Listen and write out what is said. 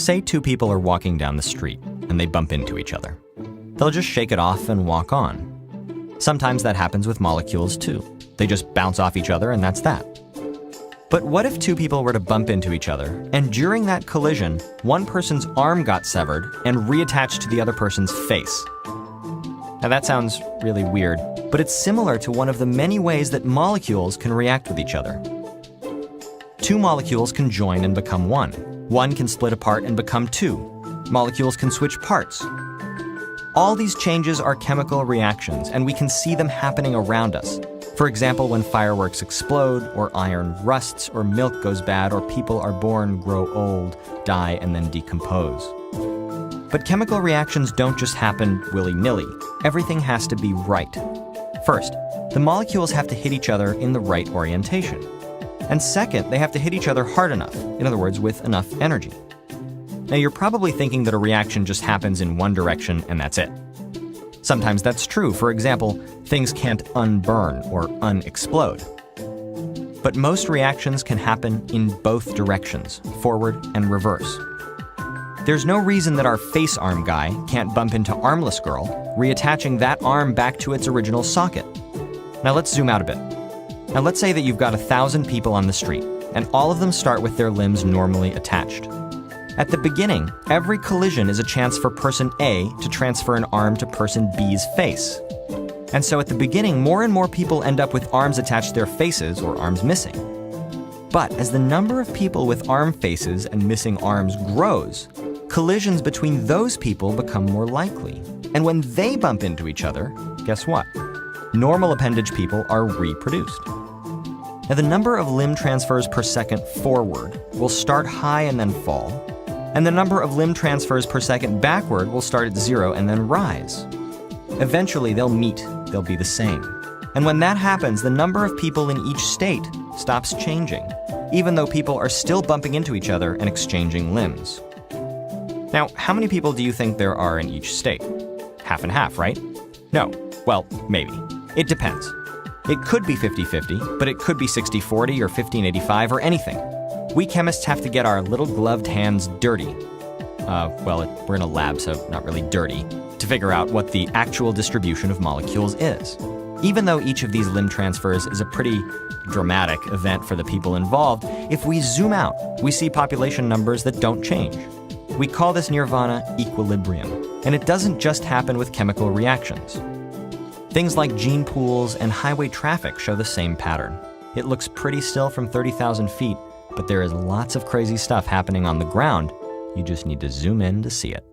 Say two people are walking down the street and they bump into each other. They'll just shake it off and walk on. Sometimes that happens with molecules too. They just bounce off each other and that's that. But what if two people were to bump into each other, and during that collision, one person's arm got severed and reattached to the other person's face? Now that sounds really weird, but it's similar to one of the many ways that molecules can react with each other. Two molecules can join and become one. One can split apart and become two. Molecules can switch parts. All these changes are chemical reactions, and we can see them happening around us. For example, when fireworks explode, or iron rusts, or milk goes bad, or people are born, grow old, die, and then decompose. But chemical reactions don't just happen willy-nilly. Everything has to be right. First, the molecules have to hit each other in the right orientation. And second, they have to hit each other hard enough, in other words, with enough energy. Now, you're probably thinking that a reaction just happens in one direction and that's it. Sometimes that's true. For example, things can't unburn or unexplode. But most reactions can happen in both directions, forward and reverse. There's no reason that our face arm guy can't bump into armless girl, reattaching that arm back to its original socket. Now let's zoom out a bit. Now let's say that you've got 1,000 people on the street, and all of them start with their limbs normally attached. At the beginning, every collision is a chance for person A to transfer an arm to person B's face. And so at the beginning, more and more people end up with arms attached to their faces or arms missing. But as the number of people with arm faces and missing arms grows, collisions between those people become more likely. And when they bump into each other, guess what? Normal appendage people are reproduced. Now, the number of limb transfers per second forward will start high and then fall, and the number of limb transfers per second backward will start at 0 and then rise. Eventually, they'll meet, they'll be the same. And when that happens, the number of people in each state stops changing, even though people are still bumping into each other and exchanging limbs. Now, how many people do you think there are in each state? Half and half, right? No. Well, maybe. It depends. It could be 50-50, but it could be 60-40 or 15-85 or anything. We chemists have to get our little gloved hands dirty. We're in a lab, so not really dirty, to figure out what the actual distribution of molecules is. Even though each of these limb transfers is a pretty dramatic event for the people involved, if we zoom out, we see population numbers that don't change. We call this nirvana equilibrium, and it doesn't just happen with chemical reactions. Things like gene pools and highway traffic show the same pattern. It looks pretty still from 30,000 feet, but there is lots of crazy stuff happening on the ground. You just need to zoom in to see it.